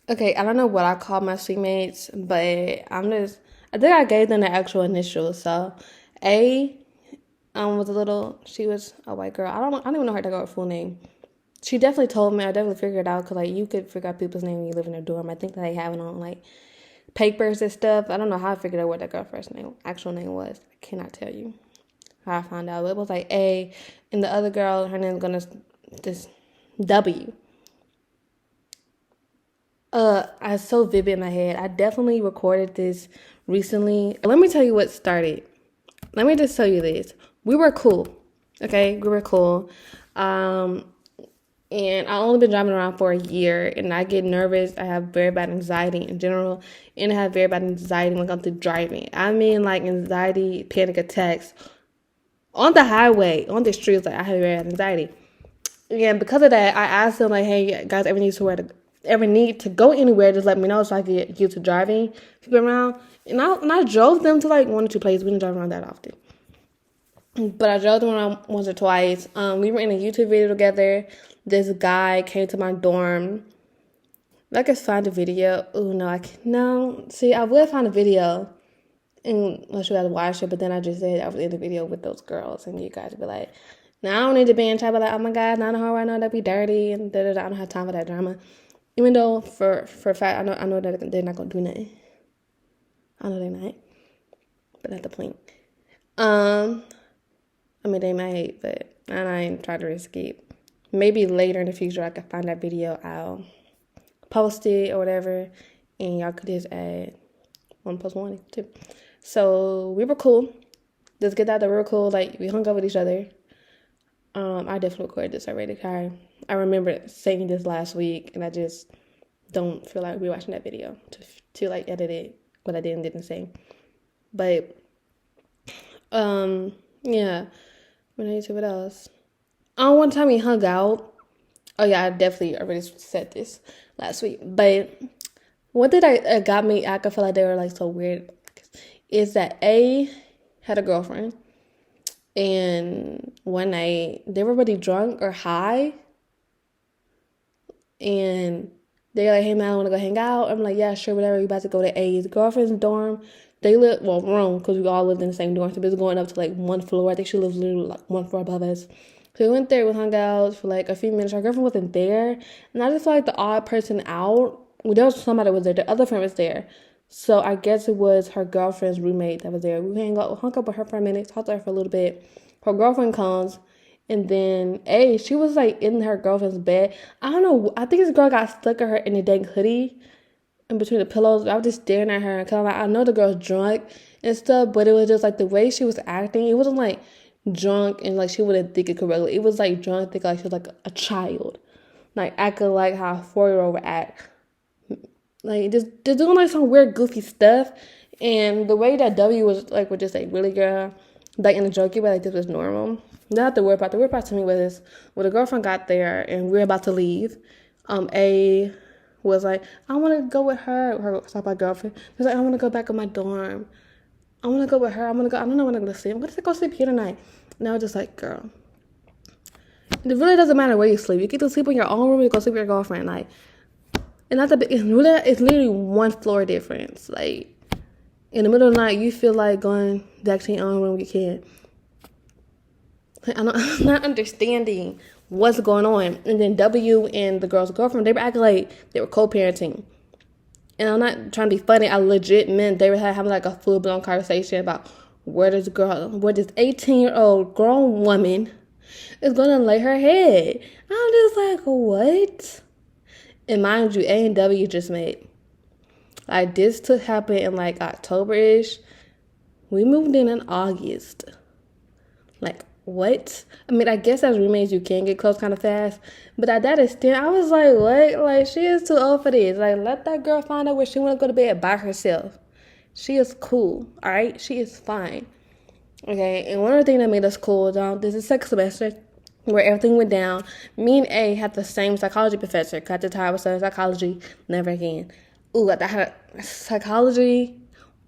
Okay, I don't know what I call my mates, but I think I gave them the actual initials. So, A, was a little, she was a white girl. I don't even know her girl's full name. She definitely told me, I definitely figured it out, because, like, you could figure out people's name when you live in a dorm. I think they have it on, like, papers and stuff. I don't know how I figured out what that girl's actual name was. I cannot tell you how I found out. But it was, like, A, and the other girl, her name's gonna, this W. I so vivid in my head. I definitely recorded this recently. Let me tell you what started. Let me just tell you this. We were cool. Okay, we were cool. Um, and I only been driving around for a year, and I get nervous. I have very bad anxiety in general, and I have very bad anxiety when it comes to driving. I mean, like anxiety, panic attacks on the highway, on the streets. Like I have very bad anxiety. And because of that, I asked them, like, hey, guys, ever need to go anywhere, just let me know so I can get used to driving people around. And I drove them to, like, one or two places. We didn't drive around that often. But I drove them around once or twice. We were in a YouTube video together. This guy came to my dorm. I could find a video. Oh, no, no. See, I would find a video unless you guys watch it, but then I just said I was in the video with those girls, and you guys would be like, now I don't need to be in trouble, like, oh my God, not a hoe right now, that'd be dirty, and da da da. I don't have time for that drama. Even though for a fact, I know that they're not gonna do nothing. I know they're not, but that's the point. I mean, they might, but I ain't try to risk it. Maybe later in the future I can find that video, I'll post it or whatever, and y'all could just add 1 + 1 = 2. So we were cool. Let's get that we were cool. Like, we hung out with each other. I definitely recorded this already. I remember saying this last week, and I just don't feel like rewatching that video to like edit it, what I didn't say. But yeah. What else? One time we hung out. Oh yeah, I definitely already said this last week. But what did got me? I could feel like they were like so weird. Is that A had a girlfriend, and one night they were really drunk or high, and they're like, "Hey man, I want to go hang out." I'm like, "Yeah, sure, whatever." We about to go to A's girlfriend's dorm. They live room because we all lived in the same dorm, so we was going up to like one floor. I think she lives literally like one floor above us. So we went there, we hung out for like a few minutes. Our girlfriend wasn't there, and I just felt like the odd person out. Well, there was somebody was there. The other friend was there. So I guess it was her girlfriend's roommate that was there. We hung up with her for a minute, talked to her for a little bit. Her girlfriend comes, and then she was like in her girlfriend's bed. I don't know. I think this girl got stuck in her in the dang hoodie in between the pillows. I was just staring at her, and kind of like, I know the girl's drunk and stuff, but it was just like the way she was acting. It wasn't like drunk and like she wouldn't think it correctly. It was like drunk, think like she was like a child, like acting like how a 4-year-old would act. Like just doing like some weird goofy stuff, and the way that W was like would just like, really, girl, like in a jokey way, like this was normal. Not the word part. The word part to me was when the girlfriend got there and we were about to leave. A was like, I want to go with her. My girlfriend was like, I want to go back in my dorm. I want to go with her. I don't know when I'm gonna sleep. I'm gonna go sleep here tonight. And I was just like, girl, it really doesn't matter where you sleep. You get to sleep in your own room. You go sleep with your girlfriend. Like, and that's it's literally 1 floor difference. Like, in the middle of the night, you feel like going back to your own room, you can. I'm not understanding what's going on. And then W and the girl's girlfriend, they were acting like they were co-parenting. And I'm not trying to be funny. I legit meant they were having like a full-blown conversation about where this 18-year-old grown woman is going to lay her head. I'm just like, what? And mind you, A and W just made. Like, this happened in like October-ish. We moved in August. Like, what? I mean, I guess as roommates you can get close kind of fast, but at that extent, I was like, what? Like, she is too old for this. Like, let that girl find out where she want to go to bed by herself. She is cool, all right? She is fine. Okay, and one of the things that made us cool, this is second semester, where everything went down. Me and A had the same psychology professor. At the time, I was studying psychology, never again. Ooh, I had psychology.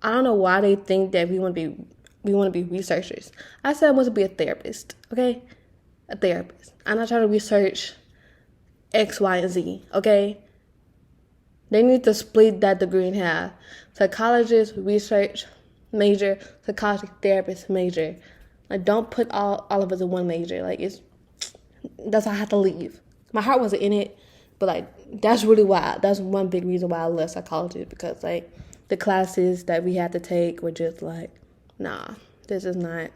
I don't know why they think that we want to be researchers. I said I want to be a therapist, okay? A therapist. I'm not trying to research X, Y, and Z, okay? They need to split that degree in half. Psychologist, research major, psychology therapist major. Like, don't put all of us in one major. Like, that's why I had to leave. My heart wasn't in it, but like, that's one big reason why I left psychology, because like the classes that we had to take were just like, nah, this is not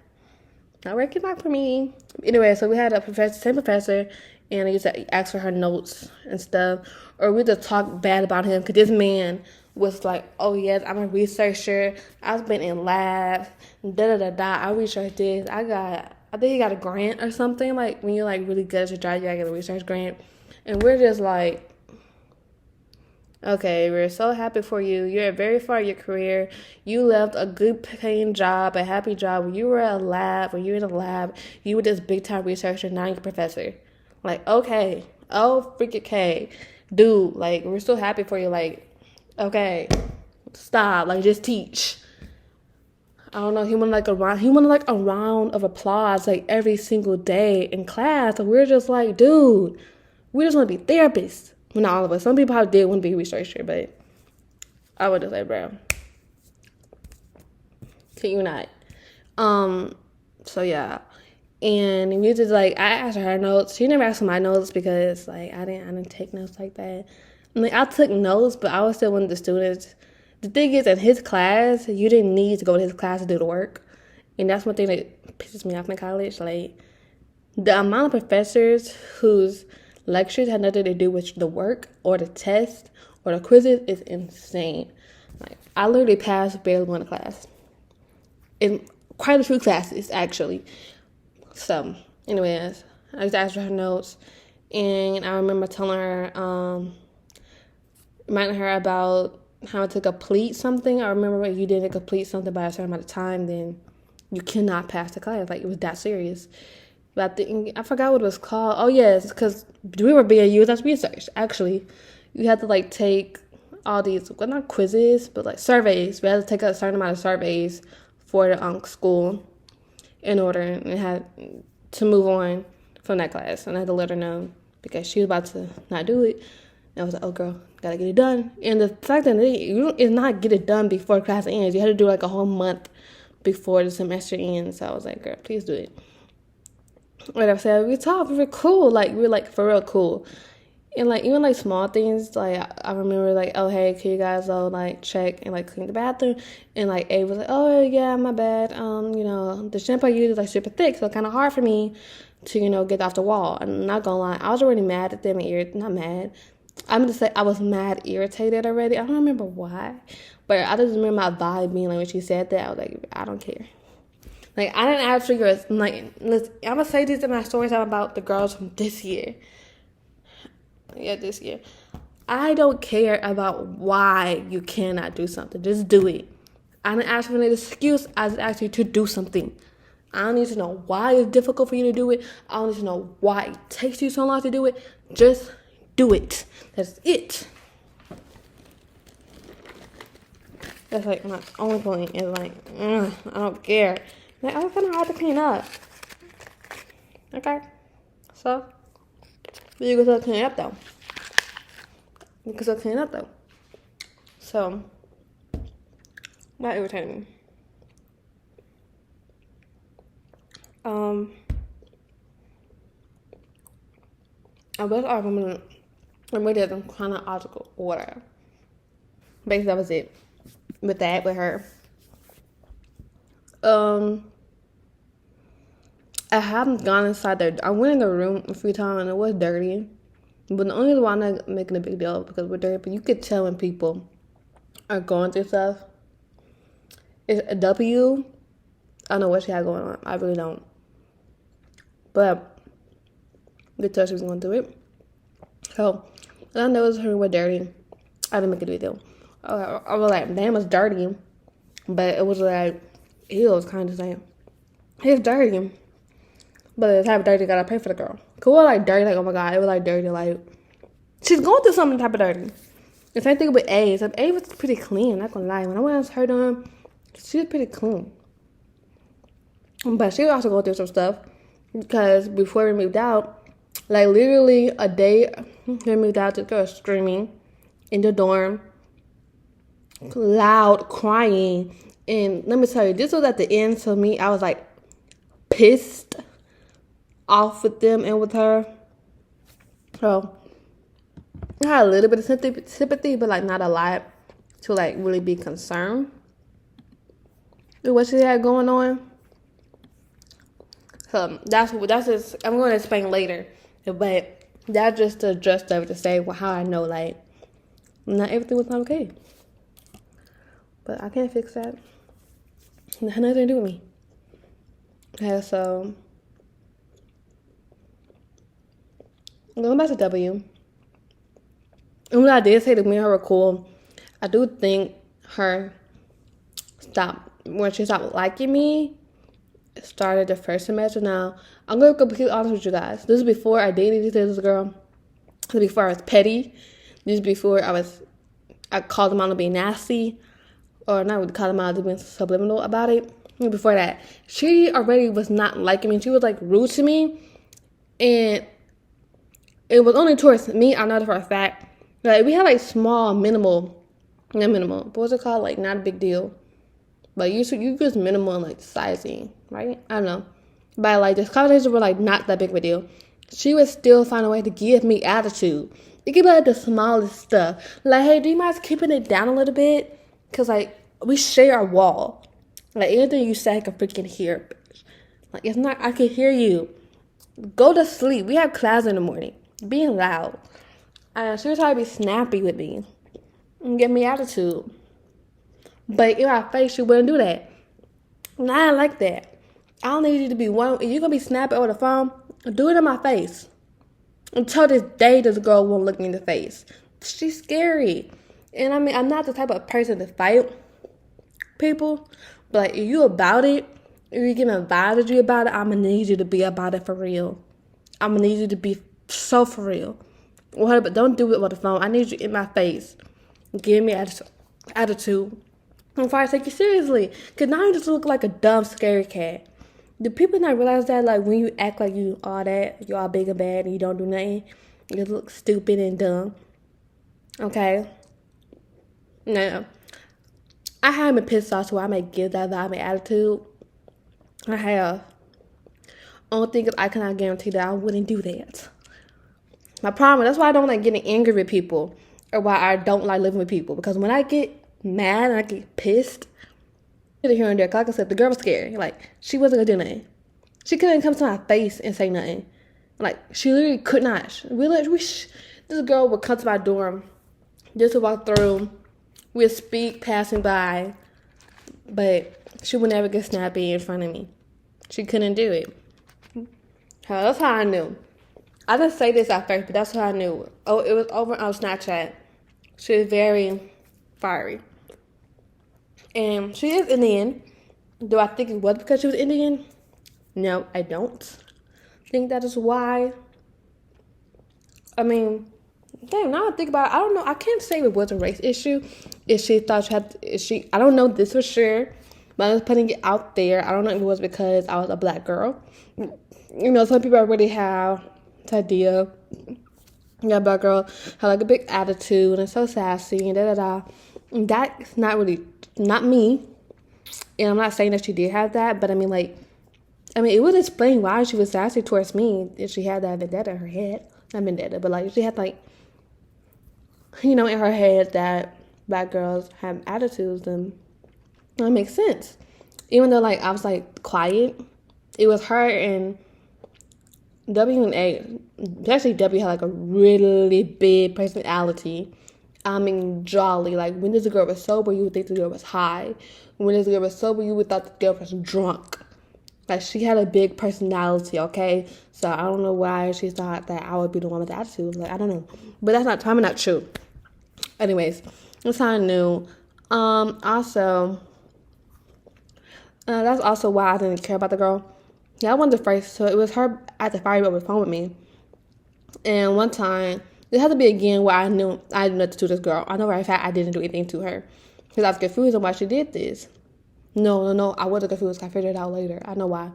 working out for me. Anyway, so we had same professor, and I used to ask for her notes and stuff, or we just talk bad about him, because this man was like, oh yes, I'm a researcher, I've been in labs, I researched this, I think he got a grant or something, like when you're like really good at your job, you gotta get a research grant, and we're just like, okay, we're so happy for you. You're very far in your career. You left a good paying job, a happy job. When you were in a lab, you were this big time researcher, now you're a professor. Like, okay. Oh, freaking okay. Dude, like, we're so happy for you. Like, okay. Stop. Like, just teach. I don't know. He wanted like a round of applause like every single day in class. And we're just like, dude, we just want to be therapists. Well, not all of us. Some people probably did want to be a researcher, but I would just say, bro, can you not? So yeah. And we just like, I asked her notes. She never asked for my notes because like I didn't take notes like that. I mean, I took notes, but I was still one of the students. The thing is, in his class, you didn't need to go to his class to do the work, and that's one thing that pisses me off in college. Like, the amount of professors whose lectures had nothing to do with the work or the test or the quizzes is insane. Like, I literally passed barely one class in quite a few classes, actually. So, anyways, I just asked for her notes, and I remember telling her, reminding her about how to complete something. I remember if you didn't complete something by a certain amount of time, then you cannot pass the class. Like, it was that serious. But I forgot what it was called. Oh, yes, because we were being used as research. Actually, you had to, like, take all these, well, not quizzes, but, like, surveys. We had to take a certain amount of surveys for the school in order and had to move on from that class. And I had to let her know because she was about to not do it. And I was like, oh, girl, gotta get it done. And the fact that is not get it done before class ends. You had to do, like, a whole month before the semester ends. So I was like, girl, please do it. Like I said, we talked, we were cool, like, we were, like, for real cool. And, like, even, like, small things, like, I remember, like, oh, hey, can you guys all, like, check and, like, clean the bathroom? And, like, Abe was like, oh, yeah, my bad. You know, the shampoo I use is, like, super thick, so it's kind of hard for me to, you know, get off the wall. I'm not gonna lie, I was already mad at them and not mad. I'm gonna say I was mad, irritated already. I don't remember why, but I just remember my vibe being like, when she said that, I was like, I don't care. Like, I didn't actually go, like, I'm gonna say this in my story time about the girls from this year. Yeah, this year. I don't care about why you cannot do something. Just do it. I didn't ask for an excuse. I just asked you to do something. I don't need to know why it's difficult for you to do it. I don't need to know why it takes you so long to do it. Just do it. That's it. That's like my only point is like, I don't care. Like, I was kind of hard to clean up. Okay, so you can still clean up though. So that irritated me. I was arguing. I made it in chronological order. Basically, that was it. With her. I haven't gone inside there. I went in the room a few times and it was dirty. But the only reason why I'm not making a big deal because we're dirty, but you could tell when people are going through stuff. It's a W. I don't know what she had going on. I really don't. But the tell she was going through it. So I know it was her with dirty. I didn't make a big deal. I was like, damn, it's dirty. But it was like, ew, it was kind of saying, it's dirty. But the type of dirty you gotta pay for the girl. Cause it was like dirty, like, oh my god, it was like dirty, like, she's going through something type of dirty. The same thing with A. So A was pretty clean, not gonna lie. When I went to her dorm, she was pretty clean. But she was also going through some stuff. Because before we moved out, like literally a day we moved out, this girl was screaming. in the dorm, loud crying. And let me tell you, this was at the end. So me, I was like pissed off with them and with her. So I had a little bit of sympathy, but like not a lot to like really be concerned with what she had going on. So that's just, I'm going to explain later, but that's just the gist of it to say how I know like not everything was not okay. But I can't fix that. It had nothing to do with me. Okay, so going back to W. And what I did say to me and her were cool. I do think when she stopped liking me, it started the first semester. Now, I'm going to be completely honest with you guys. This is before I dated this girl. This is before I was petty. This is before I called them out to be nasty. Or not really called them out to be subliminal about it. Before that, she already was not liking me. She was like rude to me. And it was only towards me. I know for a fact. Like, we had like small, minimal, but what's it called? Like, not a big deal. But you just minimal in like sizing, right? I don't know. But like, this conversations were like not that big of a deal. She would still find a way to give me attitude. It could be like the smallest stuff. Like, hey, do you mind keeping it down a little bit? Because like, we share a wall. Like, anything you say I can freaking hear. Like, it's not, I can hear you. Go to sleep. We have class in the morning. Being loud. She was trying to be snappy with me and give me attitude. But in my face, she wouldn't do that. And I didn't like that. I don't need you to be one. If you're going to be snappy over the phone, do it in my face. Until this day, this girl won't look me in the face. She's scary. And I mean, I'm not the type of person to fight people. But like, if you about it, if you're getting advised you about it, I'm going to need you to be about it for real. I'm going to need you to be so for real. But don't do it over the phone. I need you in my face. Give me attitude. Before I take you seriously. Because now you just look like a dumb, scary cat. Do people not realize that? Like, when you act like you all that, you all big and bad, and you don't do nothing, you look stupid and dumb. Okay? Now, I haven't been pissed off to where I may give that vibe and attitude. I have. Only thing is I cannot guarantee that I wouldn't do that. My problem, that's why I don't like getting angry with people, or why I don't like living with people. Because when I get mad and I get pissed, here and there, like I said, the girl was scared. Like, she wasn't gonna do nothing. She couldn't come to my face and say nothing. Like, she literally could not. This girl would come to my dorm, just to walk through. We'd speak passing by, but she would never get snappy in front of me. She couldn't do it. That's how I knew. I didn't say this at first, but that's how I knew. Oh, it was over on Snapchat. She was very fiery. And she is Indian. Do I think it was because she was Indian? No, I don't think that is why. I mean, damn, now I think about it, I don't know. I can't say it was a race issue. If she thought I don't know this for sure. But I was putting it out there. I don't know if it was because I was a black girl. You know, some people already have this idea. Yeah, black girl had like a big attitude and so sassy and da-da-da. That's not me. And I'm not saying that she did have that, but I mean, it would explain why she was sassy towards me if she had that vendetta in her head. Not vendetta, but like, she had like, you know, in her head that black girls have attitudes, and that makes sense. Even though, like, I was like quiet, it was her and W and A. Especially W had like a really big personality. I mean, jolly. Like, when this girl was sober, you would think the girl was high. When this girl was sober, you would thought the girl was drunk. Like, she had a big personality, okay? So I don't know why she thought that I would be the one with the attitude. Like, I don't know. But that's probably not true. Anyways, that's how I knew. Also, that's also why I didn't care about the girl. Yeah, I wasn't the first. So it was her at the fire over the phone with me. And one time, it had to be again where I knew I didn't know what to do this girl. I know for a fact I didn't do anything to her. Because I was confused on why she did this. No, I wasn't confused. I figured it out later. I know why.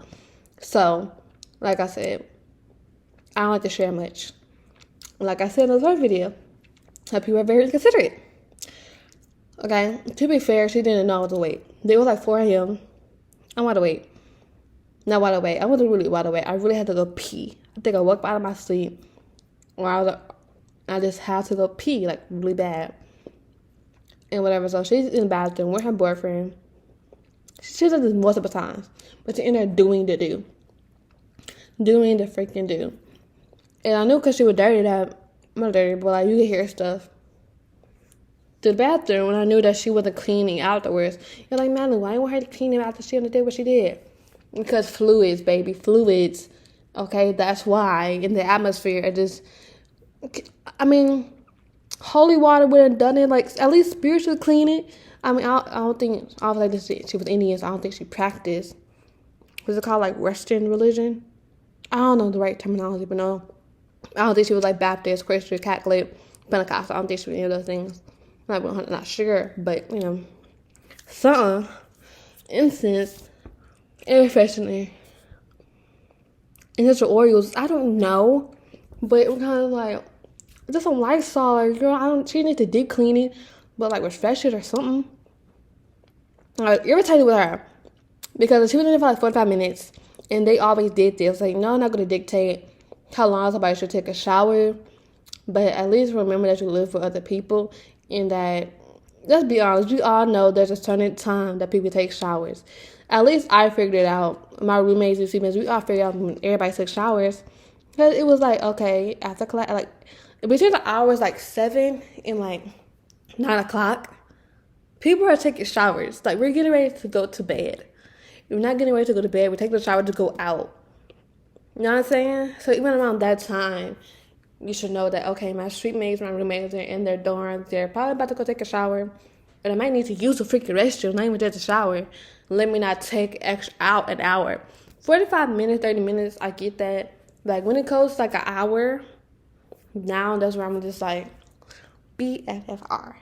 So, like I said, I don't like to share much. Like I said in the first video, Her people are very inconsiderate. Okay, to be fair, she didn't know I was awake. It was like 4 a.m. I'm wide awake. Not wide awake. I wasn't really wide awake. I really had to go pee. I think I woke up out of my sleep, or I just had to go pee, like, really bad. And whatever. So she's in the bathroom with her boyfriend. She does this multiple times. But she's in there doing the do. Doing the freaking do. And I knew because she was dirty that, not dirty, but like you could hear stuff to the bathroom. And I knew that she wasn't cleaning afterwards. You're like, Madeline, why didn't her clean it after she did what she did? Because fluids, baby. Fluids. Okay, that's why. In the atmosphere, it just, I mean, holy water would have done it, like, at least spiritually clean it. I mean, I don't think, obviously she was Indian, so I don't think she practiced, what's it called, like, Western religion? I don't know the right terminology, but no. I don't think she was, like, Baptist, Christian, Catholic, Pentecostal. I don't think she was any of those things. I'm not sure, but, you know, something, incense, air freshener, and just Oreos. I don't know, but it was kind of like, just some Lysol, like, girl, she need to deep clean it, but like refresh it or something. I was irritated with her because she was in there for like 45 minutes, and they always did this. Like, no, I'm not going to dictate how long somebody should take a shower, but at least remember that you live for other people, and that, let's be honest, we all know there's a certain time that people take showers. At least I figured it out. My roommates and teammates, we all figured out when everybody took showers. Because it was like, okay, after class, like, between the hours like 7 and like 9 o'clock, people are taking showers. Like, we're getting ready to go to bed. We're not getting ready to go to bed. We're taking a shower to go out. You know what I'm saying? So even around that time, you should know that, okay, my street mates, my roommates are in their dorms. They're probably about to go take a shower. And I might need to use the freaking restroom, not even just a shower. Let me not take out an hour. 45 minutes, 30 minutes, I get that. Like, when it goes to like an hour, now that's where I'm just like, BFFR.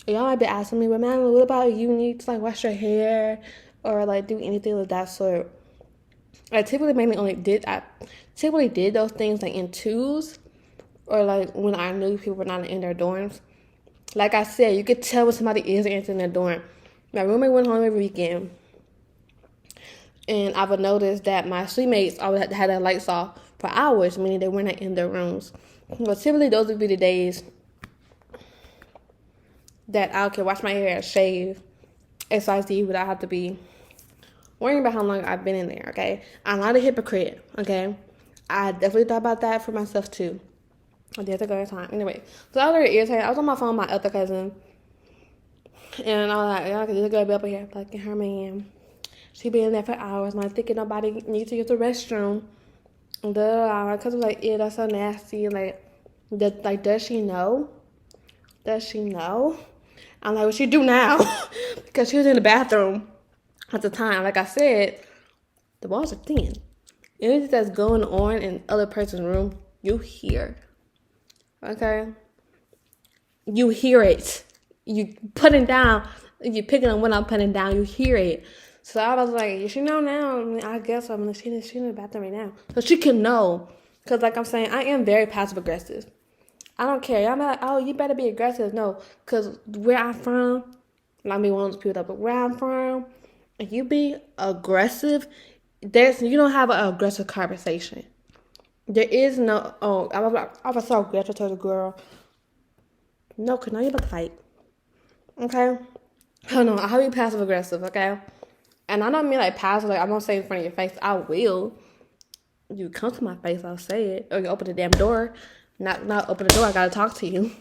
Y'all might be asking me, but man, what about you need to like wash your hair or like do anything of that sort? I typically did those things like in twos, or like when I knew people were not in their dorms. Like I said, you could tell when somebody is in their dorm. My roommate went home every weekend, and I would notice that my suite mates always had to have their lights off for hours, meaning they were not in their rooms. But typically, those would be the days that I could wash my hair, shave, XYZ without have to be worrying about how long I've been in there, okay? I'm not a hypocrite, okay? I definitely thought about that for myself, too. I did take a time. Anyway, so I was very irritated. I was on my phone with my other cousin, and I was like, y'all can just go up here, fucking her man. She been there for hours, and I'm thinking nobody needs to use the restroom. Because I'm like, yeah, that's so nasty. Like, does she know? Does she know? I'm like, what she do now? Because she was in the bathroom at the time. Like I said, the walls are thin. Anything that's going on in other person's room, you hear. Okay? You hear it. You putting down, you picking on what I'm putting down, you hear it. So I was like, she know now. I mean, I guess I'm she in the bathroom right now. So she can know. Because like I'm saying, I am very passive aggressive. I don't care. I'm like, oh, you better be aggressive. No, because where I'm from, not me one of those people, but where I'm from, if you be aggressive, you don't have an aggressive conversation. There is no, I was so aggressive to the girl. No, because now you're about to fight. Okay? Oh no, I'll be passive aggressive, okay? And I don't mean like passive, like I'm gonna say in front of your face. I will. You come to my face, I'll say it. Or you open the damn door. Not open the door, I gotta talk to you.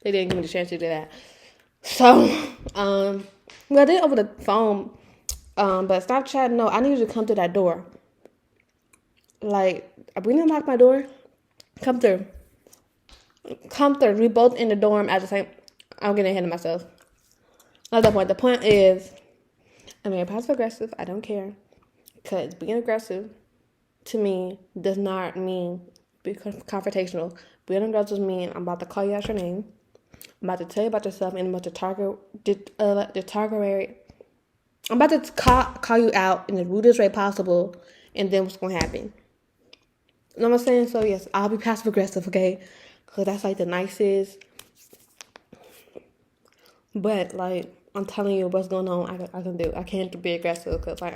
They didn't give me the chance to do that. So, well, I did over the phone. But Snapchat, no, I need you to come to that door. Like, we didn't lock my door. Come through. Come through. We both in the dorm at the same. I'm getting ahead of myself. Not the point. The point is, I'm very passive aggressive. I don't care. Because being aggressive to me does not mean be confrontational. Being aggressive means I'm about to call you out your name. I'm about to tell you about yourself, and I'm about to I'm about to call you out in the rudest way possible, and then what's going to happen? You know what I'm saying? So, yes, I'll be passive aggressive, okay? Because that's like the nicest, But like I'm telling you what's going on. I can do. I can't be aggressive because like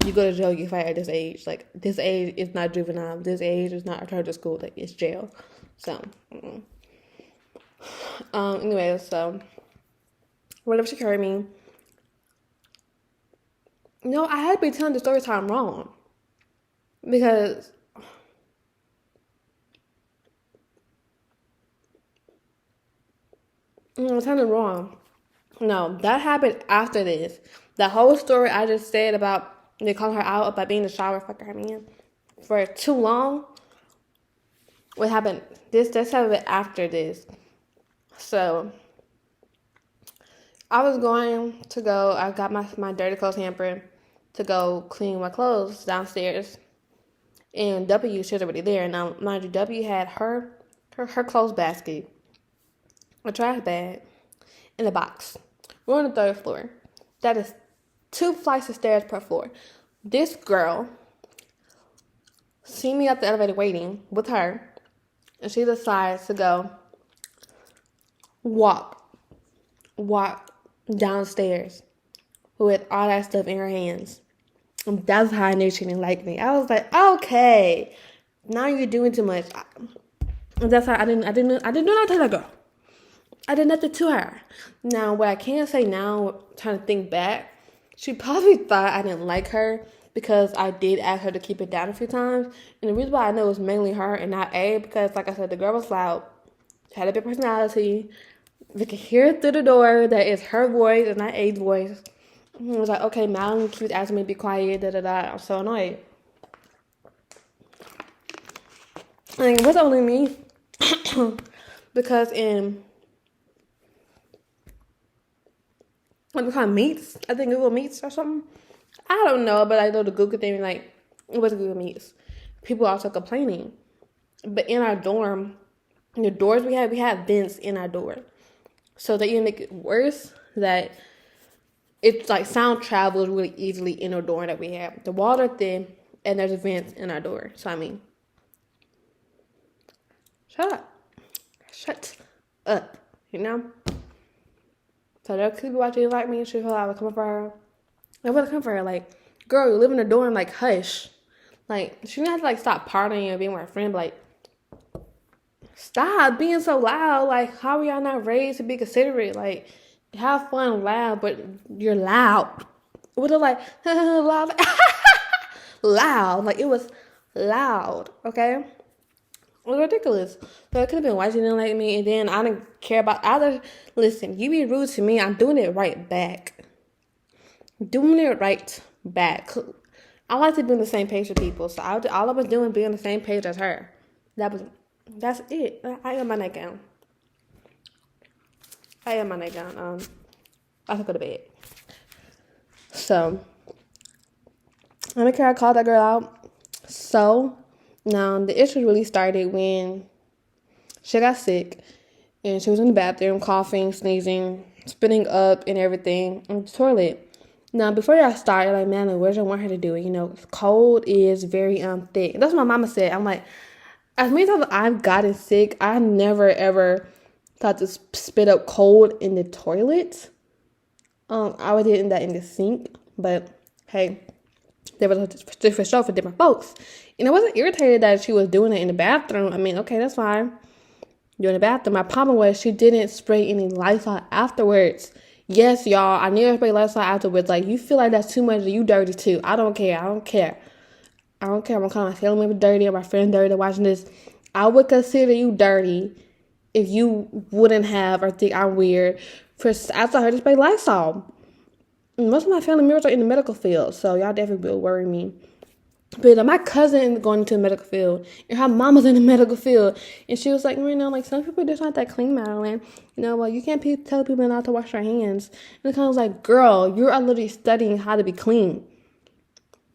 you go to jail, you fight at this age. Like this age is not juvenile. This age is not return to school. Like it's jail. So anyway, so whatever she carried me. No, I had to be telling the story time wrong because I'm telling it wrong. No, that happened after this. The whole story I just said about they calling her out about being in the shower fucking her man for too long. What happened? This happened after this. So I was going to go. I got my dirty clothes hamper to go clean my clothes downstairs, and W she was already there. Now, mind you, W had her clothes basket, a trash bag, and a box. We're on the third floor. That is 2 flights of stairs per floor. This girl see me at the elevator waiting with her, and she decides to go walk downstairs with all that stuff in her hands. And that's how I knew she didn't like me. I was like, okay, now you're doing too much. And that's how I didn't do nothing to that girl. I did nothing to her. Now, what I can say now, trying to think back, she probably thought I didn't like her because I did ask her to keep it down a few times. And the reason why I know it was mainly her and not A, because like I said, the girl was loud, had a big personality. We could hear it through the door that it's her voice and not A's voice. I was like, okay, Madeline keeps asking me to be quiet, I'm so annoyed. And it was only me because in what we call Meets, I think Google Meets or something. I don't know, but I know the Google thing, like, it was Google Meets. People also complaining. But in our dorm, the doors we had vents in our door. So that even make it worse, that it's like sound travels really easily in our door that we have. The walls are thin, and there's vents in our door. So, I mean, shut up, you know? So they'll keep watching like me, and she feel like I would come for her. I would come for her, like, girl, you live in a dorm, like, hush. Like, she didn't have to, like, stop partying and being with her friend, but, like, stop being so loud. Like, how are y'all not raised to be considerate? Like, have fun loud, but you're loud. It was like, loud. Loud. Like, it was loud, okay? It was ridiculous. So it could have been why she didn't like me, and then I didn't care about other. Listen, you be rude to me, I'm doing it right back. Doing it right back. I like to be on the same page with people, so all I was doing being on the same page as her. That's it. I am my nightgown. I have to go to bed. So, I don't care. I called that girl out. So, now the issue really started when she got sick and she was in the bathroom coughing, sneezing, spitting up and everything on the toilet. Now, before y'all start, you're like, man, what do I want her to do? You know, cold is very thick. That's what my mama said. I'm like, as many times I've gotten sick, I never ever thought to spit up cold in the toilet. I would do that in the sink, but hey, there was a different show for different folks. And I wasn't irritated that she was doing it in the bathroom. I mean, okay, that's fine. You're in the bathroom. My problem was she didn't spray any Lysol afterwards. Yes, y'all, I need to spray Lysol afterwards. Like, you feel like that's too much, you dirty too. I don't care. I'm gonna call my family member dirty or my friend dirty watching this. I would consider you dirty if you wouldn't have or think I'm weird for after her to spray Lysol. Most of my family members are in the medical field, so y'all definitely will worry me. But my cousin is going into the medical field, and her mama's in the medical field, and she was like, you know, like, some people just not that clean, Madeline. You know, well, you can't tell people not to wash their hands. And it kind of was like, girl, you're literally studying how to be clean.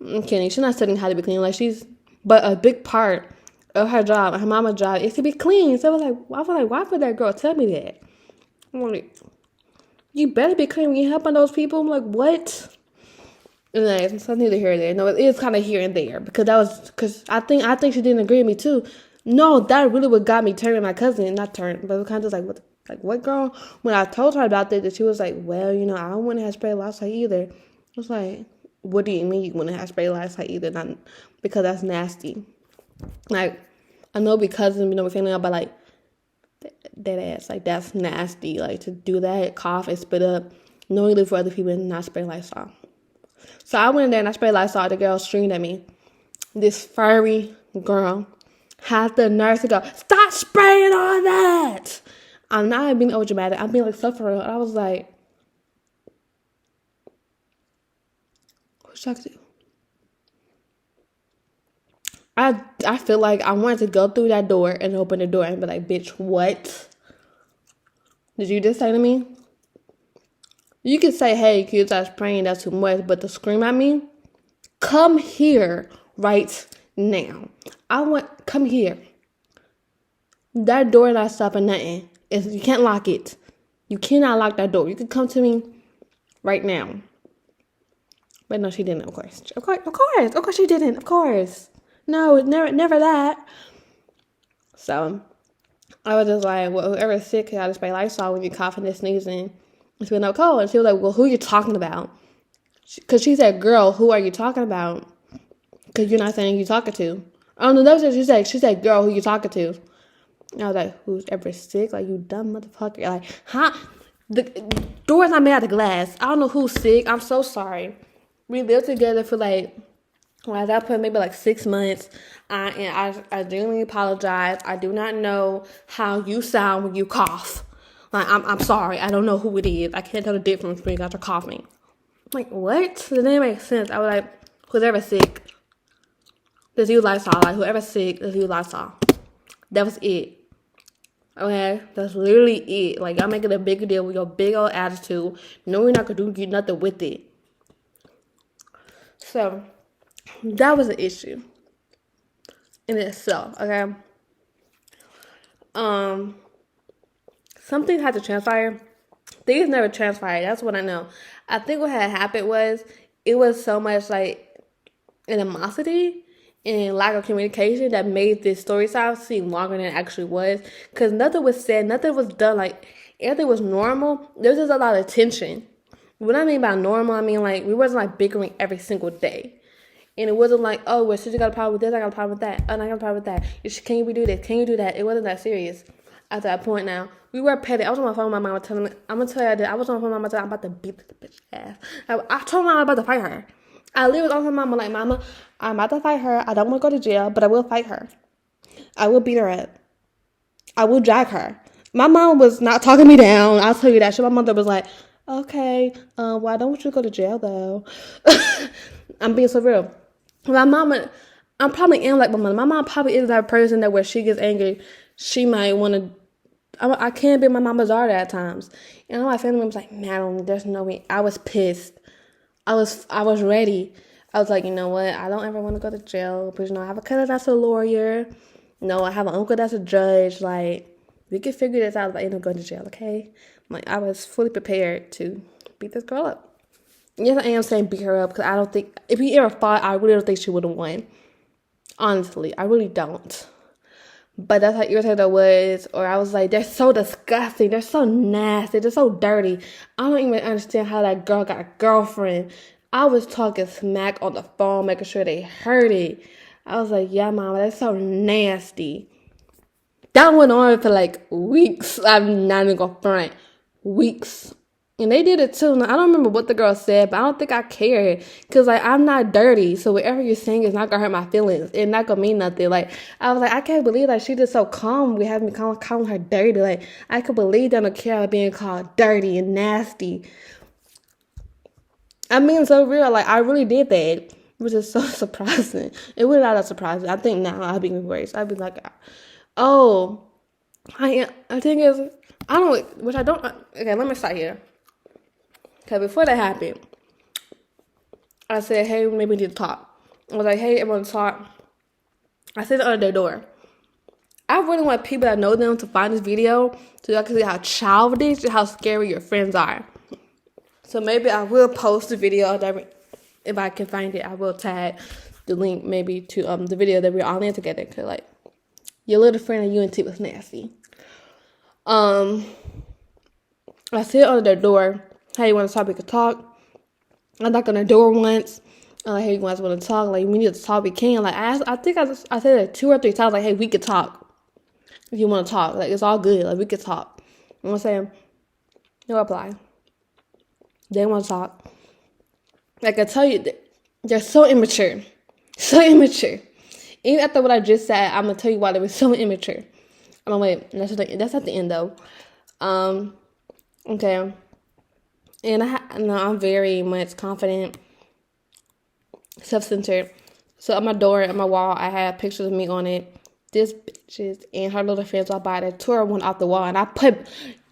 I'm kidding. She's not studying how to be clean. Like, but a big part of her job, her mama's job, is to be clean. So I was like, why would that girl tell me that? I'm like, you better be clean when you helping those people. I'm like, what? And it's neither here or there. No, it is kind of here and there because I think she didn't agree with me too. No, that really what got me turning my cousin, not turn, but it kind of just like, what Like, what girl? When I told her about this, she was like, well, you know, I don't want to have spray last night either. I was like, what do you mean you want to have spray last night either? Not because that's nasty. Like, I know because, you know, we're saying but like, that ass, like, that's nasty. Like, to do that, cough and spit up, knowingly for other people and not spray Lysol. So I went in there and I sprayed Lysol. The girl screamed at me. This furry girl had the nerve to go, stop spraying all that. I'm not being over dramatic. I'm being like so for real. And I was like, who's talking to? I feel like I wanted to go through that door and open the door and be like, bitch, what did you just say to me? You could say, hey, kids are spraying, that's too much, but to scream at me, come here right now. Come here. That door not stopping nothing. You can't lock it. You cannot lock that door. You can come to me right now. But no, she didn't, of course. Of course she didn't, of course. No, never that. So, I was just like, well, whoever's sick, I just spray Lysol when you're coughing and sneezing. It's been no cold. And she was like, well, who are you talking about? Because she said, girl, who are you talking about? Because you're not saying who you talking to. Oh, no, that's what she said, girl, who you talking to? And I was like, who's ever sick? Like, you dumb motherfucker. Like, huh? The door's not made out of glass. I don't know who's sick. I'm so sorry. We lived together for like, well, at that point, maybe like 6 months. I genuinely apologize. I do not know how you sound when you cough. Like, I'm sorry. I don't know who it is. I can't tell the difference when you guys are coughing. Like, what? It didn't make sense. I was like, whoever's sick, just use Lysol. Like, whoever's sick, just use Lysol. That was it. Okay? That's literally it. Like, y'all making a bigger deal with your big old attitude. No, you're not going to do nothing with it. So, that was an issue in itself, okay? Something had to transpire. Things never transpired. That's what I know. I think what had happened was it was so much like animosity and lack of communication that made this story seem longer than it actually was. Because nothing was said, nothing was done. Like, everything was normal. There was just a lot of tension. What I mean by normal, I mean like we wasn't like bickering every single day. And it wasn't like, oh, well, since you got a problem with this, I got a problem with that. Oh, I got a problem with that. Can you do this? Can you do that? It wasn't that serious at that point now. We were petty. I was on my phone with my mom telling me, I'm going to tell you that I was on my phone with my mom telling me I'm about to beat this bitch ass. I told my mom I'm about to fight her. I literally was on her mama like, mama, I'm about to fight her. I don't want to go to jail, but I will fight her. I will beat her up. I will drag her. My mom was not talking me down. I'll tell you that. My mother was like, okay, well, I don't want you to go to jail, though. I'm being so real. My mama, I'm probably am like my mom. My mom probably is that person that where she gets angry, she might want to. I can't be my mama's daughter at times. You know, my family members like, man, there's no way. I was pissed. I was ready. I was like, you know what? I don't ever want to go to jail, but you know, I have a cousin that's a lawyer. You know, I have an uncle that's a judge. Like, we can figure this out. But I end up going to jail, okay? Like, I was fully prepared to beat this girl up. Yes, I am saying beat her up because I don't think, if we ever fought, I really don't think she would have won. Honestly, I really don't. But that's how irritated I was. Or I was like, they're so disgusting. They're so nasty. They're so dirty. I don't even understand how that girl got a girlfriend. I was talking smack on the phone, making sure they heard it. I was like, yeah, mama, that's so nasty. That went on for like weeks. I'm not even gonna front. Weeks. And they did it too. Now, I don't remember what the girl said, but I don't think I cared. Because, like, I'm not dirty. So, whatever you're saying is not going to hurt my feelings. It's not going to mean nothing. Like, I was like, I can't believe, like, she just so calm. We have me calling her dirty. Like, I could believe they don't care about being called dirty and nasty. I mean, so real. Like, I really did that. Which is so surprising. It was not that surprising. I think now I'd be embraced. I'd be like, oh, the thing is, I don't, which I don't, okay, let me start here. Because before that happened, I said, hey, maybe we need to talk. I was like, hey, everyone talk. I said it under their door. I really want people that know them to find this video so y'all can see how childish and how scary your friends are. So maybe I will post the video. If I can find it, I will tag the link maybe to the video that we're all in together. Because, like, your little friend at UNT was nasty. I sit on their door. Hey, you want to talk? We could talk. I knocked on their door once. I'm like, hey, you guys want to talk? Like, we need to talk. We can. Like, I think I said it 2 or 3 times. Like, hey, we could talk if you want to talk. Like, it's all good. Like, we could talk. You know what I'm saying? No reply. They don't want to talk. Like, I tell you, they're so immature. So immature. Even after what I just said, I'm going to tell you why they were so immature. I'm wait. That's at the end, though. Okay. And I'm very much confident, self-centered. So on my door, on my wall, I had pictures of me on it. This bitches and her little friends walked by. They tore one off the wall, and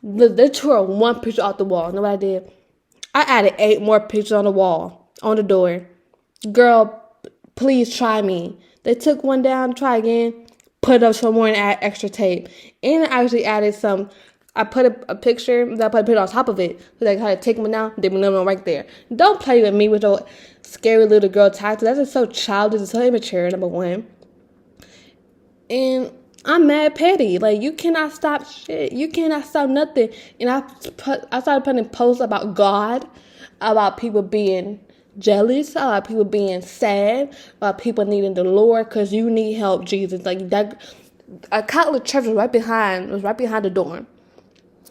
they tore one picture off the wall. You know what I did? I added 8 more pictures on the wall, on the door. Girl, please try me. They took one down, try again, put up some more and add extra tape. And I actually added some. I put a picture, I put a picture on top of it. So they had to take them down, they were living right there. Don't play with me with your scary little girl tactics. That's just so childish and so immature, number one. And I'm mad petty. Like, you cannot stop shit. You cannot stop nothing. And I started putting posts about God, about people being jealous, about people being sad, about people needing the Lord because you need help, Jesus. Like, that, a Catholic church was right behind the dorm.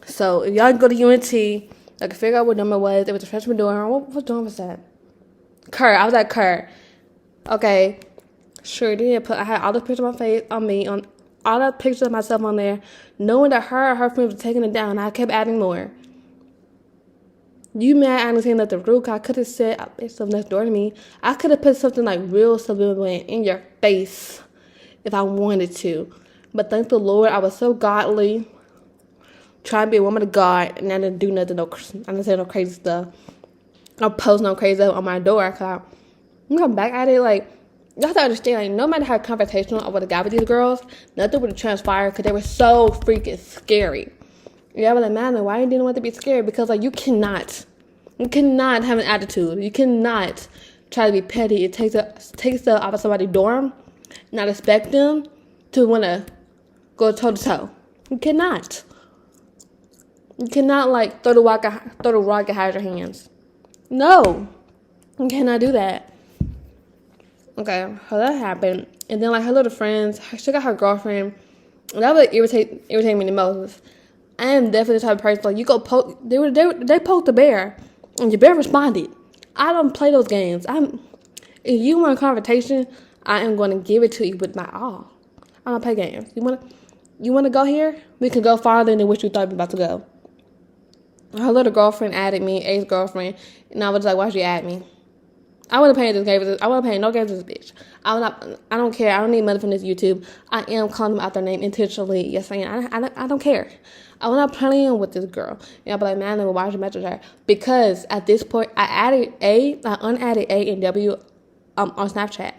So if y'all go to UNT, I can figure out what number it was. It was a freshman dorm. What dorm was that? Kerr. I was at Kerr. Okay. Sure did. I had all the pictures of my face on me, on all the pictures of myself on there, knowing that her friends were taking it down. I kept adding more. You mad? I understand that the rude. I could have said it's something next door to me. I could have put something like real subliminal in your face if I wanted to. But thank the Lord, I was so godly, trying to be a woman of God, and I didn't do nothing. I didn't say no crazy stuff. I post no crazy stuff on my door. Cause I'm coming back at it like. You have to understand, like, no matter how confrontational I would have got with these girls, nothing would have transpired because they were so freaking scary. Yeah, but like, man, why you didn't want to be scared? Because, like, you cannot have an attitude. You cannot try to be petty. It takes stuff out of somebody's dorm, not expect them to want to go toe to toe. You cannot. You cannot, like, throw the rock and hide your hands. No, you cannot do that. Okay, so that happened. And then, like, her little friends, she got her girlfriend. And that would irritate me the most. I am definitely the type of person, like, you go poke, they poked the bear, and the bear responded. I don't play those games. If you want a confrontation, I am going to give it to you with my all. I don't play games. You want to go here? We can go farther than what you thought we were about to go. Her little girlfriend added me, ex-girlfriend, and I was like, why'd you add me? I wasn't paying this game. I wasn't paying no games with this bitch. I don't care. I don't need money from this YouTube. I am calling them out their name intentionally. Yes, I am. I don't care. I'm not playing with this girl. And I'll be like, man, why would you message her? Because at this point, I unadded A and W on Snapchat.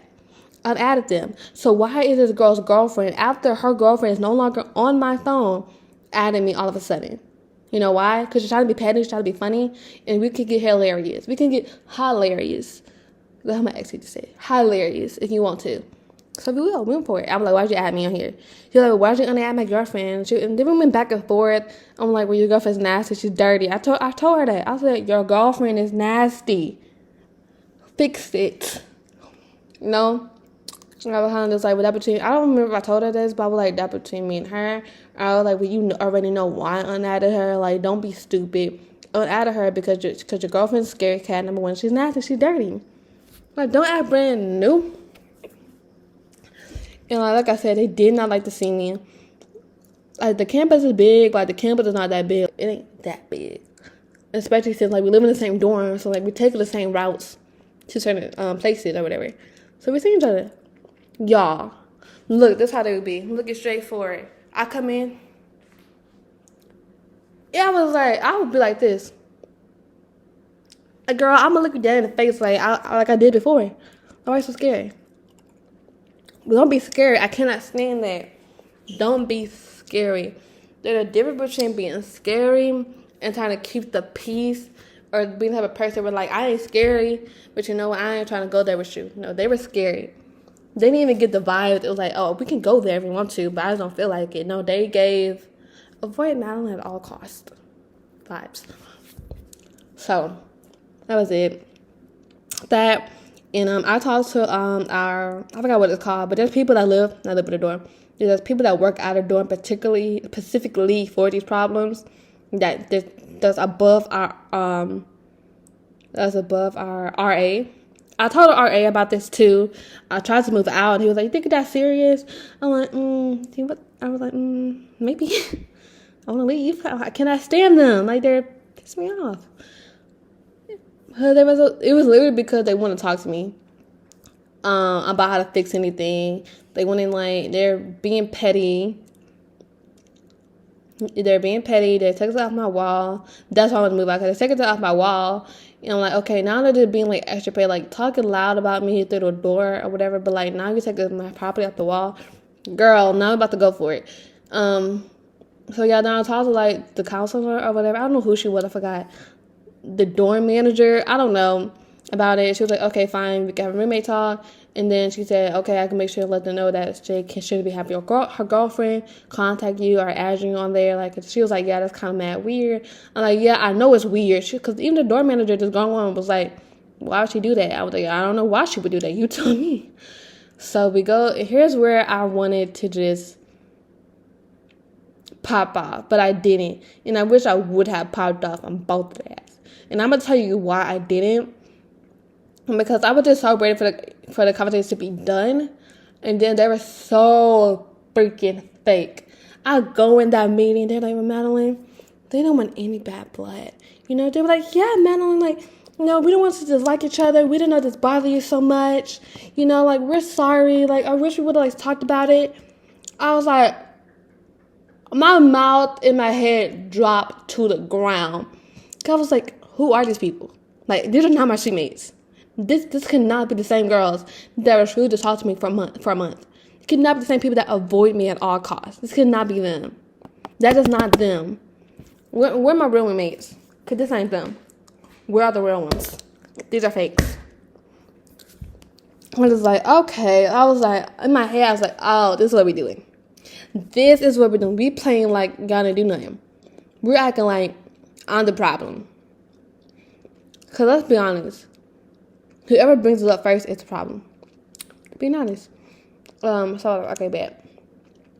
I've added them. So why is this girl's girlfriend, after her girlfriend is no longer on my phone, adding me all of a sudden? You know why? Because she's trying to be petty, she's trying to be funny, and we can get hilarious. We can get hilarious. That's how my ex used to say. Hilarious if you want to. So we will. We went for it. I'm like, why'd you add me on here? She's like, why'd you unadd my girlfriend? And then we went back and forth. I'm like, well, your girlfriend's nasty. She's dirty. I told her that. I said, your girlfriend is nasty. Fix it. You know? I was kind of just like, well, that between, I don't remember if I told her this, but I was like, that between me and her. I was like, well, you already know why I unadded her. Like, don't be stupid. Unadded her because your girlfriend's scary cat. Number one, she's nasty. She's dirty. Like, don't act brand new. And like I said, they did not like to see me. Like, the campus is big, but like, the campus is not that big. It ain't that big. Especially since, like, we live in the same dorm, so, like, we take the same routes to certain places or whatever. So we see each other. Y'all, look, this how they would be. Looking straight forward. I come in. Yeah, I would be like this. Like, girl, I'm gonna look you dead in the face like I did before. Why are you so scary? But don't be scary. I cannot stand that. Don't be scary. There's a difference between being scary and trying to keep the peace, or being the type of person where, like, I ain't scary, but you know what, I ain't trying to go there with you. No, they were scary. They didn't even get the vibe. It was like, oh, we can go there if we want to, but I just don't feel like it. No, they gave avoid Madeline at all costs. vibes. So that was it. That, and I talked to I forgot what it's called, but there's people that live by the dorm. There's people that work out of dorm specifically for these problems that's above our RA. I told the RA about this too. I tried to move out, and he was like, "You think that's serious?" I'm like, I was like, maybe. I want to leave. Can I stand them? Like, they're pissing me off. It was literally because they want to talk to me about how to fix anything. They want to, like, they're being petty. They're taking it off my wall. That's why I want to move out, because they're taking it off my wall. And I'm like, okay, now they're just being, like, extra petty, like, talking loud about me through the door or whatever. But, like, now you take my property off the wall. Girl, now I'm about to go for it. So, yeah, then I talked to, like, the counselor or whatever. I don't know who she was. I forgot. The dorm manager. I don't know about it. She was like, okay, fine. We can have a roommate talk. And then she said, okay, I can make sure to let them know that Jay shouldn't be having her girlfriend contact you or add you on there. Like, she was like, yeah, that's kind of mad weird. I'm like, yeah, I know it's weird. Because even the dorm manager just going on was like, why would she do that? I was like, I don't know why she would do that. You tell me. So we go. Here's where I wanted to just pop off, but I didn't. And I wish I would have popped off on both of that. And I'm going to tell you why I didn't. Because I was just so ready for the conversation to be done. And then they were so freaking fake. I go in that meeting, they're like, Madeline, they don't want any bad blood. You know, they were like, yeah, Madeline, like, no, we don't want to dislike each other. We didn't know this bothered you so much. You know, like, we're sorry. Like, I wish we would have, like, talked about it. I was like, my mouth and my head dropped to the ground. I was like, who are these people? Like, these are not my teammates. This cannot be the same girls that refuse to talk to me for a month. It cannot be the same people that avoid me at all costs. This cannot be them. That is not them. Where are my real roommates? Because this ain't them. Where are the real ones? These are fakes. I was like, okay. I was like, in my head, I was like, oh, this is what we're doing. This is what we're doing. We playing like gonna do nothing. We're acting like I'm the problem. Because let's be honest. Whoever brings it up first is the problem. Being honest. So, okay, bad.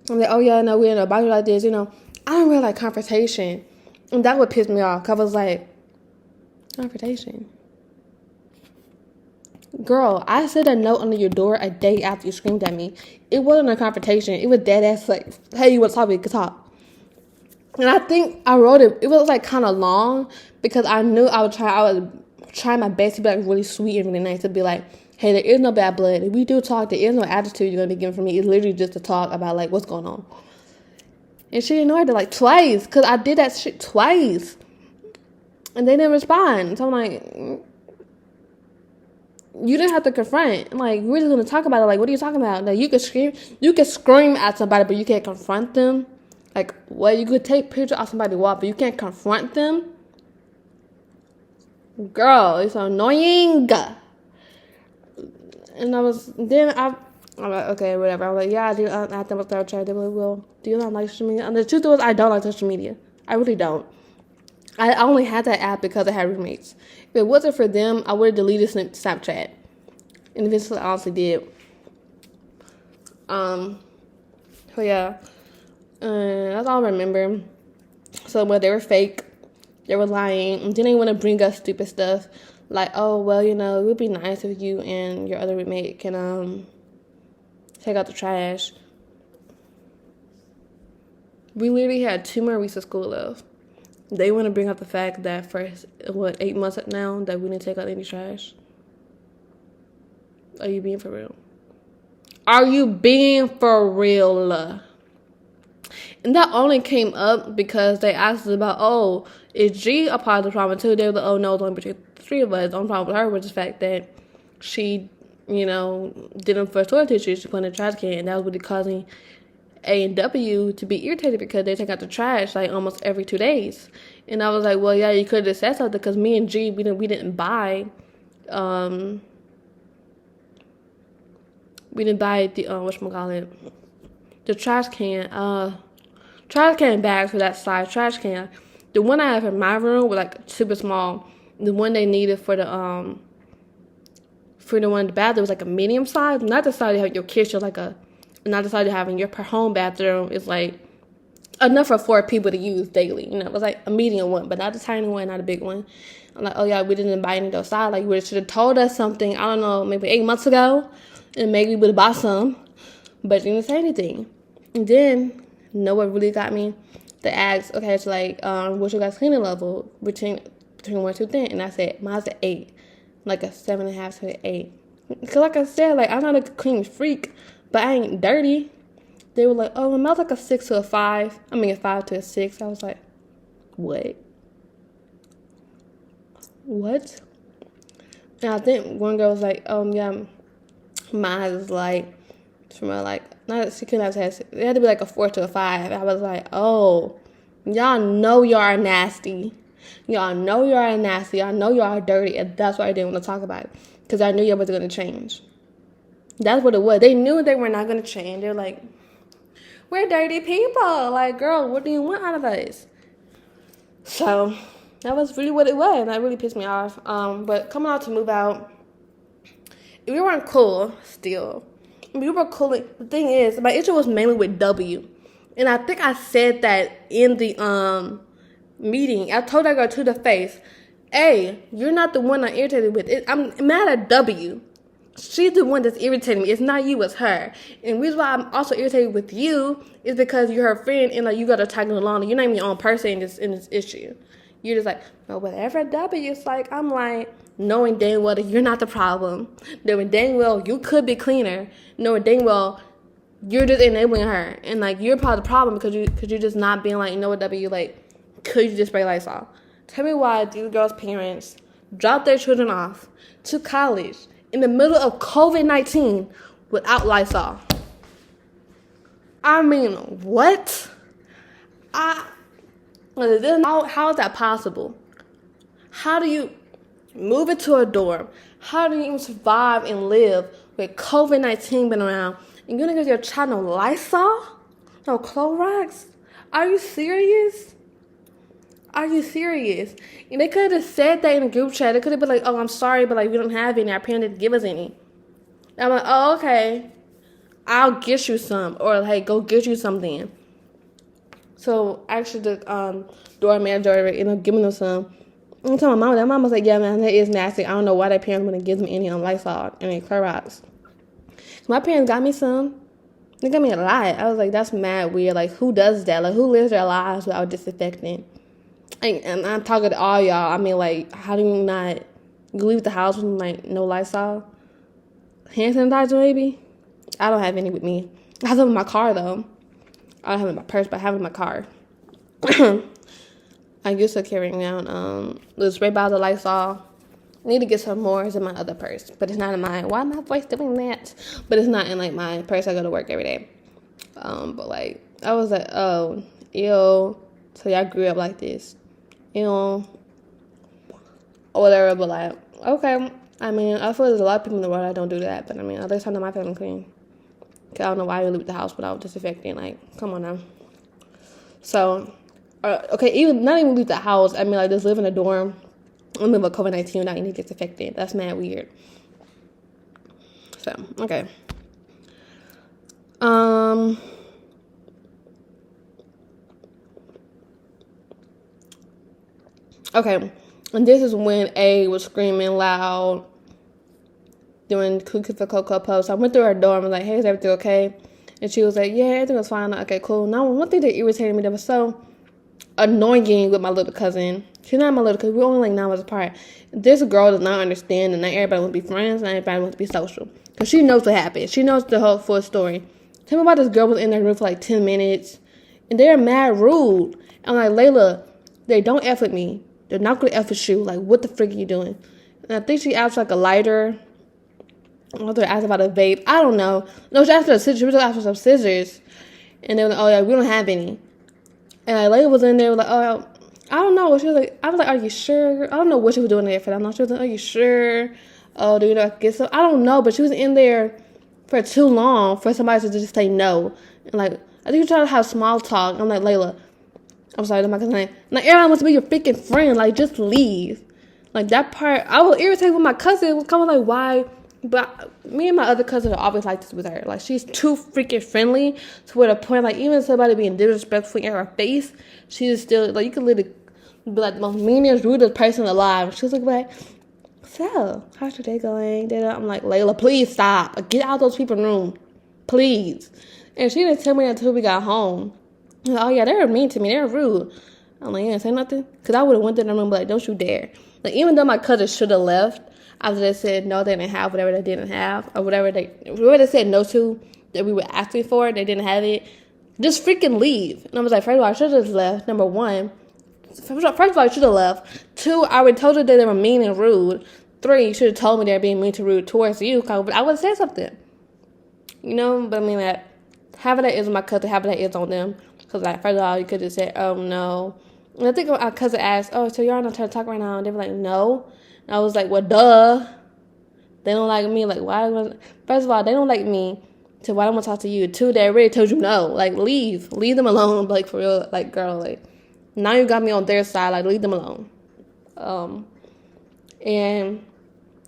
I'm like, oh, yeah, no, we didn't know about you like this. You know, I don't really like confrontation. And that would piss me off. Because I was like, confrontation? Girl, I said a note under your door a day after you screamed at me. It wasn't a confrontation. It was dead ass like, hey, you want to talk? We could talk. And I think I wrote it. It was like kind of long because I knew I would try my best to be like really sweet and really nice, to be like, hey, there is no bad blood. If we do talk, there is no attitude you're gonna be giving from me. It's literally just to talk about like what's going on. And she ignored it like twice, because I did that shit twice. And they didn't respond. So I'm like, you didn't have to confront. Like, we're just gonna talk about it. Like, what are you talking about? Like, you can scream at somebody, but you can't confront them. Like, well, you could take pictures of somebody's wall, but you can't confront them. Girl, it's annoying. And I'm like, okay, whatever. I'm like, yeah, I do. I have to start trying. They were like, well, do you not like social media? And the truth was, I don't like social media. I really don't. I only had that app because I had roommates. If it wasn't for them, I would have deleted Snapchat. And eventually, I honestly did. So yeah. That's all I remember. So, well, they were fake. They were lying. And then they want to bring us stupid stuff. Like, oh, well, you know, it would be nice if you and your other roommate can take out the trash. We literally had 2 more weeks of school left. They want to bring up the fact that for, 8 months now, that we didn't take out any trash. Are you being for real? Are you being for real? And that only came up because they asked us about, oh, is G a part of the problem too? They were like, oh, no, it's only between 3 of us. The only problem with her was the fact that she, you know, didn't first toilet tissue. She put in a trash can, and that was really causing A and W to be irritated because they take out the trash like almost every 2 days. And I was like, well, yeah, you could have said something, because me and G, we didn't buy the whatchamacallit, the trash can bags for that size trash can. The one I have in my room was like super small. The one they needed for the one in the bathroom was like a medium size. Not the size you have your kitchen, not the size you have in your home bathroom. It's like enough for 4 people to use daily. You know, it was like a medium one, but not a tiny one, not a big one. I'm like, oh yeah, we didn't buy any of those size. Like, you should have told us something, I don't know, maybe 8 months ago, and maybe we would have bought some, but you didn't say anything. And then, you know what really got me? They asked, okay, it's like, what's your guys' cleaning level between 1 to 10? And I said, mine's an 8, like a 7.5 to an 8. Because like I said, like, I'm not a clean freak, but I ain't dirty. They were like, oh, mine's like a 6 to a 5. I mean, a 5 to a 6. I was like, what? What? And I think one girl was like, yeah, mine is like, from a, like, not, she couldn't have said, it had to be like a 4 to a 5. I was like, oh, y'all know y'all are nasty. Y'all know y'all are nasty. Y'all know y'all are dirty. And that's why I didn't want to talk about it. Because I knew y'all was going to change. That's what it was. They knew they were not going to change. They're like, we're dirty people. Like, girl, what do you want out of us? So that was really what it was. And that really pissed me off. But coming out to move out, we weren't cool still. We were cool. The thing is, my issue was mainly with W. And I think I said that in the meeting. I told that girl to the face, hey, you're not the one I'm irritated with. I'm mad at W. She's the one that's irritating me. It's not you, it's her. And the reason why I'm also irritated with you is because you're her friend and like you gotta tag along. You're not even your own person in this issue. You're just like, well, whatever W. It's like, I'm like, knowing dang well that you're not the problem. Knowing dang well you could be cleaner. Knowing dang well you're just enabling her. And like, you're part of the problem because you're just not being like, you know what, W, like, could you just spray Lysol? Tell me why these girls' parents dropped their children off to college in the middle of COVID-19 without Lysol. I mean, what? How is that possible? How do you move into a dorm? How do you even survive and live with COVID-19 been around? And you're gonna give your child no Lysol? No Clorox? Are you serious? Are you serious? And they could have said that in a group chat. They could have been like, oh, I'm sorry, but like we don't have any. Our parents didn't give us any. And I'm like, oh, okay. I'll get you some. Or hey, go get you something. So actually the door manager ended up giving them some. I'm telling my mom, that mom was like, yeah, man, that is nasty. I don't know why their parents wouldn't give them any on Lysol and any Clorox. So my parents got me some. They got me a lot. I was like, that's mad weird. Like, who does that? Like, who lives their lives without disinfecting? And I'm talking to all y'all. I mean, like, how do you not leave the house with, like, no Lysol? Hand sanitizer, maybe? I don't have any with me. I have some in my car, though. I don't have it in my purse, but I have it in my car. I used to carry around the spray bottle of Lysol. I need to get some more. It's in my other purse, but it's not in mine. Why am I voice doing that? But it's not in, like, my purse. I go to work every day. But, like, I was like, oh, ew. So y'all grew up like this. You know, or whatever, but like, okay. I mean, I feel there's a lot of people in the world that don't do that, but I mean, at least I know my family clean. Cause I don't know why you leave the house without disinfecting. Like, come on now. So, okay, even not even leave the house. I mean, like, just live in a dorm and live with COVID-19 without any disinfectant. That's mad weird. So, okay. Okay, and this is when A was screaming loud doing Cookies for Cocoa post. I went through her door and was like, hey, is everything okay? And she was like, yeah, everything was fine. Okay, cool. Now, one thing that irritated me that was so annoying with my little cousin. She's not my little cousin. We're only like 9 months apart. This girl does not understand, and not everybody wants to be friends, not everybody wants to be social. Because she knows what happened. She knows the whole full story. Tell me about this girl was in their room for like 10 minutes, and they're mad rude. I'm like, Layla, they don't F with me. They're not going to F with you. Like, what the frick are you doing? And I think she asked like a lighter. Or they asked about a vape. I don't know. No, she asked for a scissors. She was asking for some scissors. And they were like, oh, yeah, we don't have any. And like, Layla was in there like, oh, I don't know. She was like, I was like, are you sure? I don't know what she was doing there for that long. She was like, are you sure? Oh, do you know I get some? I don't know. But she was in there for too long for somebody to just say no. And like, I think she was trying to have small talk. I'm like, Layla, I'm sorry, that's my cousin name. Like, everyone wants to be your freaking friend. Like, just leave. Like, that part, I was irritated with my cousin. It was kind of like, why? But me and my other cousin are always like this with her. Like, she's too freaking friendly to where the point, like, even somebody being disrespectful in her face, she is still, like, you could literally be like the most meanest, rudest person alive. She was like, so, how's your day going? I'm like, Layla, please stop. Get out of those people's room. Please. And she didn't tell me until we got home. Like, oh, yeah, they were mean to me. They were rude. I'm like, you didn't say nothing? Because I would have went to the room and be like, don't you dare. Like, even though my cousin should have left, after they said no, they didn't have whatever they didn't have, or whatever they said no to that we were asking for, they didn't have it, just freaking leave. And I was like, first of all, I should have just left. Number one. First of all, I should have left. Two, I would told you that they were mean and rude. Three, you should have told me they were being mean to rude towards you, but I would have said something. You know, but I mean, like, half of that is on my cousin, half of that is on them. Because, like, first of all, you could just say, oh, no. And I think our cousin asked, oh, so y'all not trying to talk right now? And they were like, no. And I was like, well, duh. They don't like me. Like, why? First of all, they don't like me. So why don't I want to talk to you? Two, they already told you no. Like, leave. Leave them alone. Like, for real. Like, girl, like, now you got me on their side. Like, leave them alone. And,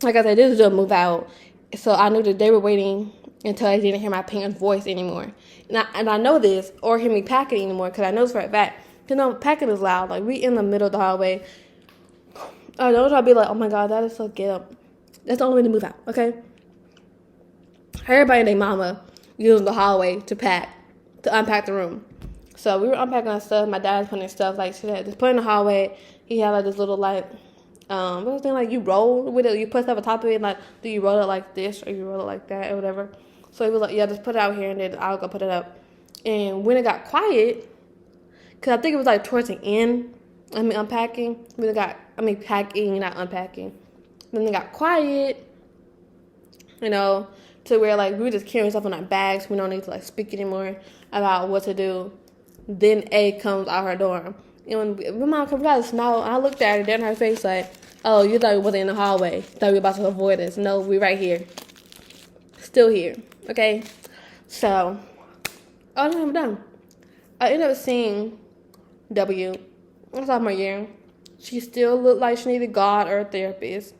like I said, this is just a move out. So I knew that they were waiting until I didn't hear my parents' voice anymore. And I know this, or hear me packing anymore, because I know this for a fact. You know, packing is loud. Like, we in the middle of the hallway. I know I'll be like, oh my God, that is so ghetto. That's the only way to move out, okay? Everybody and their mama using the hallway to unpack the room. So we were unpacking our stuff. My dad was putting stuff, like, she had just put in the hallway. He had, like, this little, like, what was the thing, like, you roll with it, you put stuff on top of it, like, do you roll it like this, or you roll it like that, or whatever. So he was like, yeah, just put it out here, and then I'll go put it up. And when it got quiet, because I think it was, like, towards the end, unpacking, packing, not unpacking. Then it got quiet, you know, to where, like, we were just carrying stuff in our bags. We don't need to, like, speak anymore about what to do. Then A comes out her dorm. And when my mom comes out, and smile, I looked at her, dead in her face, like, oh, you thought we wasn't in the hallway. Thought we were about to avoid us. No, we right here. Still here. Okay? So, I'm done. I ended up seeing W. That's sophomore year. She still looked like she needed God or a therapist.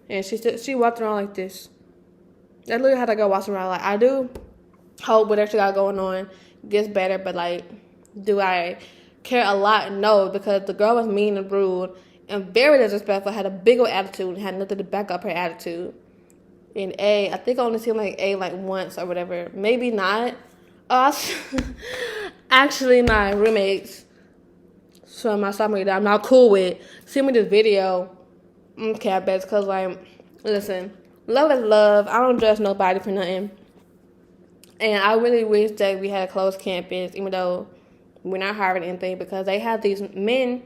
And she walked around like this. I literally had to go walk around. Like, I do hope whatever she got going on gets better, but, like, do I care a lot? No, because the girl was mean and rude and very disrespectful, had a big old attitude, and had nothing to back up her attitude. And A, I think I only seen, like, A, like, once or whatever. Maybe not. Actually, my roommates from my sophomore year that I'm not cool with sent me this video. Okay, I bet, because, like, listen, love is love. I don't judge nobody for nothing. And I really wish that we had a closed campus, even though we're not hiring anything, because they have these men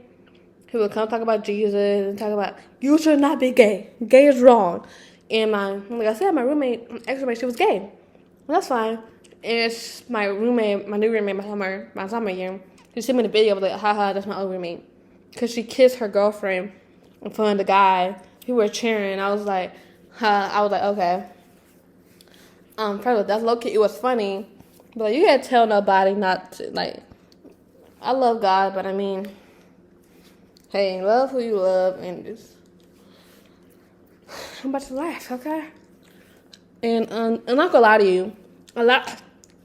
who would come talk about Jesus and talk about, you should not be gay. Gay is wrong. And like I said, my ex-roommate, she was gay. Well, that's fine. And it's my new roommate, my summer year, she sent me the video, I was like, haha, that's my old roommate. Because she kissed her girlfriend in front of the guy who were cheering. I was like, okay. First of all, that's low-key, it was funny. But, like, you can't tell nobody not to, like, I love God, but I mean, hey, love who you love, and just, I'm about to laugh, okay? And I'm not gonna lie to you, a lot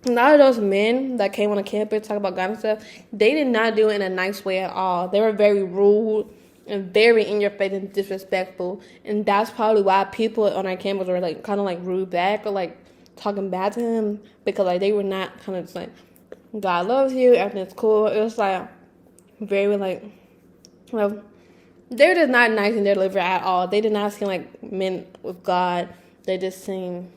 of those men that came on the campus talk about God and stuff, they did not do it in a nice way at all. They were very rude and very in your face and disrespectful, and that's probably why people on our campus were, like, kind of, like, rude back or, like, talking bad to him, because, like, they were not kind of just like, God loves you, everything's cool. It was, like, very, like, well, they were just not nice in their delivery at all. They did not seem like men with God. They just seemed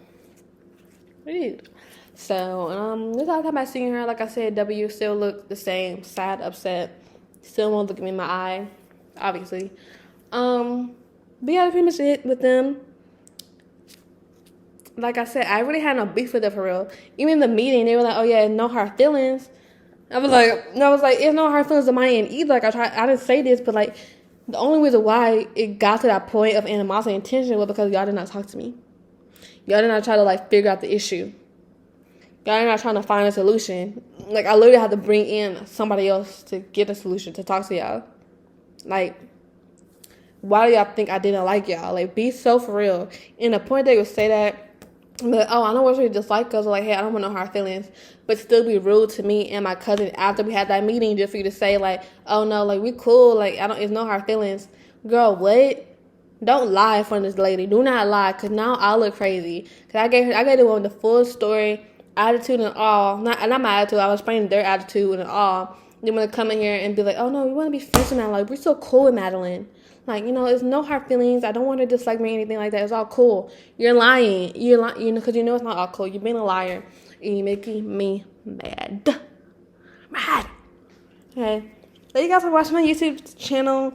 weird. So, this all time I seen her, like I said, W still looked the same, sad, upset, still won't look at me in my eye, obviously. But yeah, that's pretty much it with them. Like I said, I really had no beef with them for real. Even in the meeting, they were like, oh yeah, no hard feelings. I was like, it's no hard feelings on my end either. Like, I didn't say this, but, like, the only reason why it got to that point of animosity and tension was because y'all did not talk to me. Y'all did not try to, like, figure out the issue. I'm not trying to find a solution. Like, I literally have to bring in somebody else to get a solution, to talk to y'all. Like, why do y'all think I didn't like y'all? Like, be so for real. And the point they would say that, but I know what's really dislike us. Like, hey, I don't want no hard feelings, but still be rude to me and my cousin after we had that meeting, just for you to say like, oh no, like we cool, like it's no hard feelings. Girl, what? Don't lie in front of this lady. Do not lie, cause now I look crazy. Cause I gave the woman the full story, attitude and all. Not my attitude. I was explaining their attitude and all. They want to come in here and be like, oh no, we want to be friends with Madeline. Like, we're so cool with Madeline. Like, it's no hard feelings. I don't want her to dislike me or anything like that. It's all cool. You're lying. You're lying, because it's not all cool. You're being a liar. And you're making me mad. Mad. Okay. Thank you guys for watching my YouTube channel.